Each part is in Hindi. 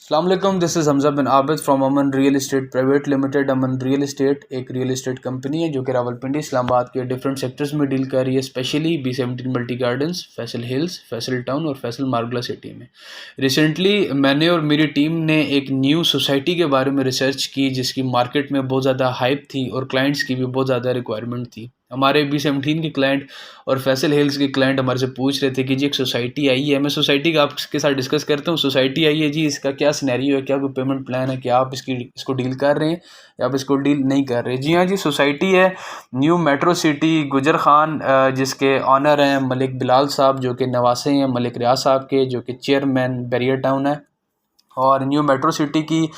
अस्सलाम वालेकुम, this is Hamza bin Abid from Aman real estate private limited. Aman real estate एक रियल इस्टेट कंपनी है जो कि रावलपिंडी इस्लामाबाद के डिफरेंट सेक्टर्स में डील कर रही है, specially B17 multi gardens, Faisal hills, Faisal town और फैसल मार्गला सिटी में। रिसेंटली मैंने और मेरी टीम ने एक न्यू सोसाइटी के बारे में रिसर्च की जिसकी मार्केट में बहुत ज़्यादा हाइप थी और क्लाइंट्स की भी बहुत ज़्यादा रिक्वायरमेंट थी। हमारे B17 के क्लाइंट और फैसल हिल्स के क्लाइंट हमारे से पूछ रहे थे कि जी एक सोसाइटी आई है, मैं सोसाइटी का आपके साथ डिस्कस करता हूँ। सोसाइटी आई है जी, इसका क्या सिनेरियो है, क्या कोई पेमेंट प्लान है, क्या आप इसको डील कर रहे हैं या आप इसको डील नहीं कर रहे? जी हाँ जी, सोसाइटी है न्यू मेट्रो सिटी गुजर खान, जिसके ऑनर हैं मलिक बिलाल साहब जो कि नवासे हैं मलिक रियाज साहब के, जो कि चेयरमैन बैरियर टाउन है। और न्यू मेट्रो सिटी की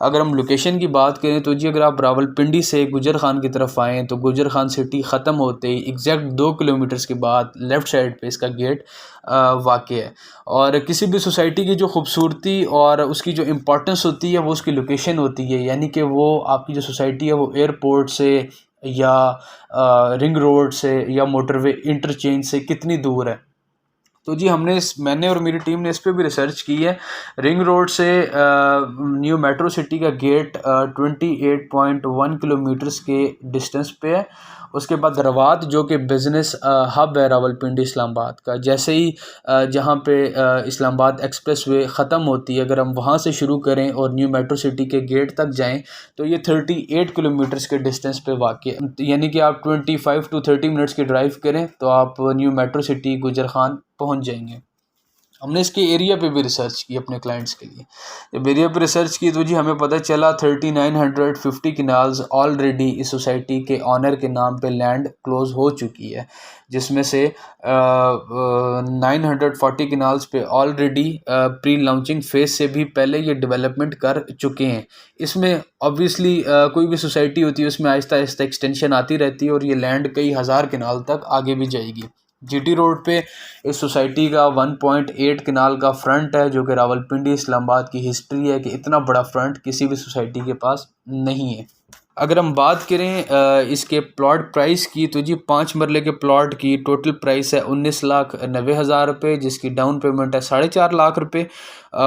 अगर हम लोकेशन की बात करें तो जी, अगर आप रावलपिंडी से गुजर खान की तरफ आएँ तो गुजर खान सिटी ख़त्म होते ही एग्जैक्ट 2 किलोमीटर्स के बाद लेफ़्ट साइड पे इसका गेट वाक़ है। और किसी भी सोसाइटी की जो खूबसूरती और उसकी जो इम्पोर्टेंस होती है वो उसकी लोकेशन होती है, यानी कि वो आपकी जो सोसाइटी है वो एयरपोर्ट से या रिंग रोड से या मोटरवे इंटरचेंज से कितनी दूर है। तो जी मैंने और मेरी टीम ने इस पे भी रिसर्च की है। रिंग रोड से न्यू मेट्रो सिटी का गेट 28.1 किलोमीटर्स के डिस्टेंस पे है। उसके बाद रवात जो कि बिज़नेस हब है रावलपिंडी इस्लामाबाद का, जैसे ही जहाँ पे इस्लामाबाद एक्सप्रेसवे ख़त्म होती है, अगर हम वहाँ से शुरू करें और न्यू मेट्रो सिटी के गेट तक जाएं तो ये 38 किलोमीटर्स के डिस्टेंस पे वाक़ है। यानी कि आप 25 to 30 मिनट्स की ड्राइव करें तो आप न्यू मेट्रो सिटी गुजर खान पहुँच जाएंगे। हमने इसके एरिया पे भी रिसर्च की अपने क्लाइंट्स के लिए। जब एरिया पे रिसर्च की तो जी हमें पता चला 3950 किनाल्स ऑलरेडी इस सोसाइटी के ऑनर के नाम पे लैंड क्लोज हो चुकी है, जिसमें से 940 किनाल्स पे ऑलरेडी प्री लॉन्चिंग फेज से भी पहले ये डेवलपमेंट कर चुके हैं। इसमें ऑब्वियसली कोई भी सोसाइटी होती है उसमें आहिस्ता आहिस्ता एक्सटेंशन आती रहती है और ये लैंड कई हज़ार किनाल तक आगे भी जाएगी। GT रोड पे इस सोसाइटी का 1.8 किनाल का फ्रंट है, जो कि रावलपिंडी इस्लामाबाद की हिस्ट्री है कि इतना बड़ा फ्रंट किसी भी सोसाइटी के पास नहीं है। अगर हम बात करें इसके प्लॉट प्राइस की तो जी 5 मरले के प्लॉट की टोटल प्राइस है 19,90,000 रुपये, जिसकी डाउन पेमेंट है 4.5 लाख रुपये।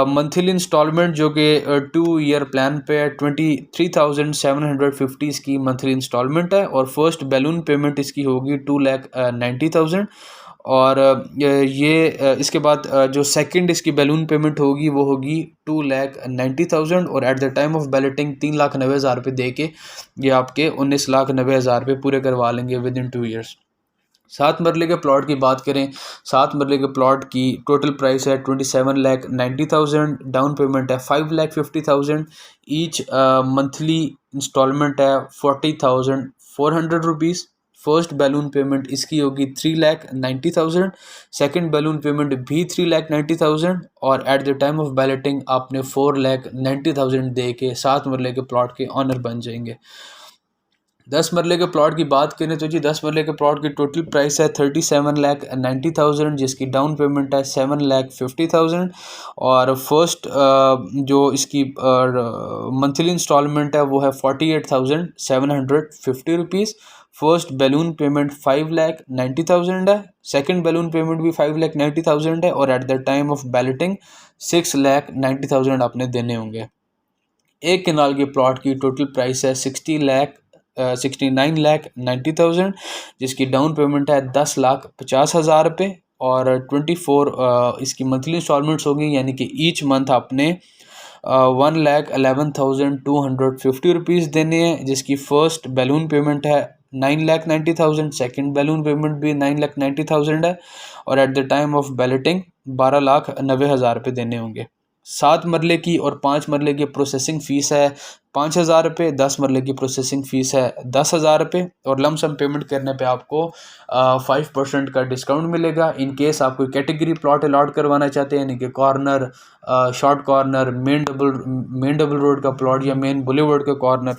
मंथली इंस्टॉलमेंट जो कि 2 ईयर प्लान पे है 23,750 इसकी मंथली इंस्टॉलमेंट है और फर्स्ट बैलून पेमेंट इसकी होगी 2,90,000। और इसके बाद जो सेकंड इसकी बैलून पेमेंट होगी वो होगी 2,90,000 और at the time of balloting 3,90,000 रुपये दे के ये आपके 19,90,000 रुपये पूरे करवा लेंगे विद इन 2 ईयर्स। 7 मरले के प्लॉट की बात करें, 7 मरले के प्लॉट की टोटल प्राइस है 27,90,000, डाउन पेमेंट है 5,50,000, ईच मंथली इंस्टॉलमेंट है 40,400 रुपीज़। फर्स्ट बैलून पेमेंट इसकी होगी 3,90,000, सेकंड बैलून पेमेंट भी 3,90,000 और at the time of balloting आपने 4,90,000 दे के 7 मरले के प्लॉट के ऑनर बन जाएंगे। 10 मरले के प्लॉट की बात करें तो जी 10 मरले के प्लॉट की टोटल प्राइस है 37,90,000, जिसकी डाउन पेमेंट है 7,50,000 और फर्स्ट जो इसकी मंथली इंस्टॉलमेंट है वो है 48,750 रुपीज़। फर्स्ट बैलून पेमेंट 5,90,000 है, सेकंड बैलून पेमेंट भी 5,90,000 है और at the time of balloting 6,90,000 आपने देने होंगे। एक किनाल के प्लॉट की टोटल प्राइस है 69,90,000, जिसकी डाउन पेमेंट है 10,50,000 रुपये और 24 इसकी मंथली इंस्टॉलमेंट्स होगी, यानी कि ईच मंथ आपने 1,11,250 रुपीज़ देने हैं, जिसकी फ़र्स्ट बैलून पेमेंट है 9,90,000, सेकंड बैलून पेमेंट भी 9,90,000 है और at the time of balloting 12,90,000 रुपये देने होंगे। 7 मरले की और 5 मरले की प्रोसेसिंग फ़ीस है 5,000 रुपये, 10 मरले की प्रोसेसिंग फ़ीस है 10,000 रुपये और लमसम पेमेंट करने पे आपको 5% का डिस्काउंट मिलेगा। इन केस आप कोई कैटेगरी प्लॉट अलॉट करवाना चाहते हैं, यानी कि corner, short corner, main double road का प्लॉट या मेन बुलेवर्ड का कॉर्नर,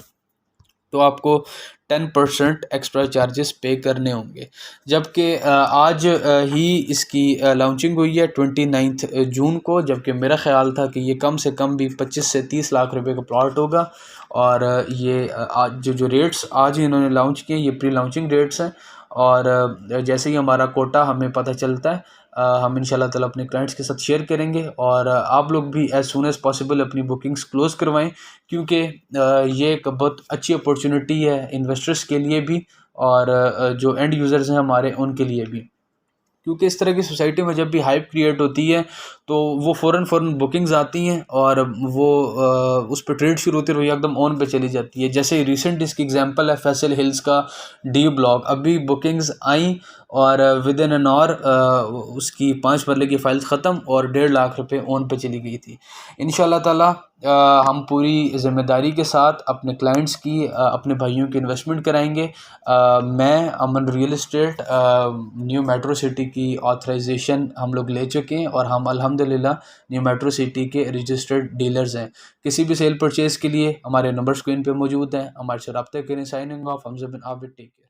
तो आपको 10% एक्स्ट्रा चार्जेस पे करने होंगे। जबकि आज ही इसकी लॉन्चिंग हुई है 29 जून को, जबकि मेरा ख़्याल था कि ये कम से कम भी 25 से 30 लाख रुपए का प्लॉट होगा। और ये आज जो रेट्स आज ही इन्होंने लॉन्च किए ये प्री लॉन्चिंग रेट्स हैं और जैसे ही हमारा कोटा हमें पता चलता है हम इंशाल्लाह ताला अपने क्लाइंट्स के साथ शेयर करेंगे। और आप लोग भी एज़ सून एज़ पॉसिबल अपनी बुकिंग्स क्लोज़ करवाएं, क्योंकि ये एक बहुत अच्छी अपॉर्चुनिटी है इन्वेस्टर्स के लिए भी और जो एंड यूज़र्स हैं हमारे उनके लिए भी। क्योंकि इस तरह की सोसाइटी में जब भी हाइप क्रिएट होती है तो वो फ़ौरन बुकिंग्स आती हैं और वो उस पर ट्रेड शुरू होती है, वो एकदम ऑन पे चली जाती है। जैसे रिसेंट इसकी एग्जांपल है फैसल हिल्स का डी ब्लॉक, अभी बुकिंग्स आई और विद इन एन आवर उसकी 5 मरले की फ़ाइल्स ख़त्म और 1.5 लाख रुपए ऑन पे चली गई थी। इंशाल्लाह ताला हम पूरी ज़िम्मेदारी के साथ अपने क्लाइंट्स की अपने भाइयों की इन्वेस्टमेंट कराएंगे। मैं Aman real estate new metro city की ऑथराइजेशन हम लोग ले चुके हैं और हम अल्हम्दुलिल्लाह न्यू मेट्रो सिटी के रजिस्टर्ड डीलर्स हैं। किसी भी सेल परचेज़ के लिए हमारे नंबर स्क्रीन पे मौजूद हैं, हमारे से रब्ता करें। Signing off, Hamza bin Abid, take care.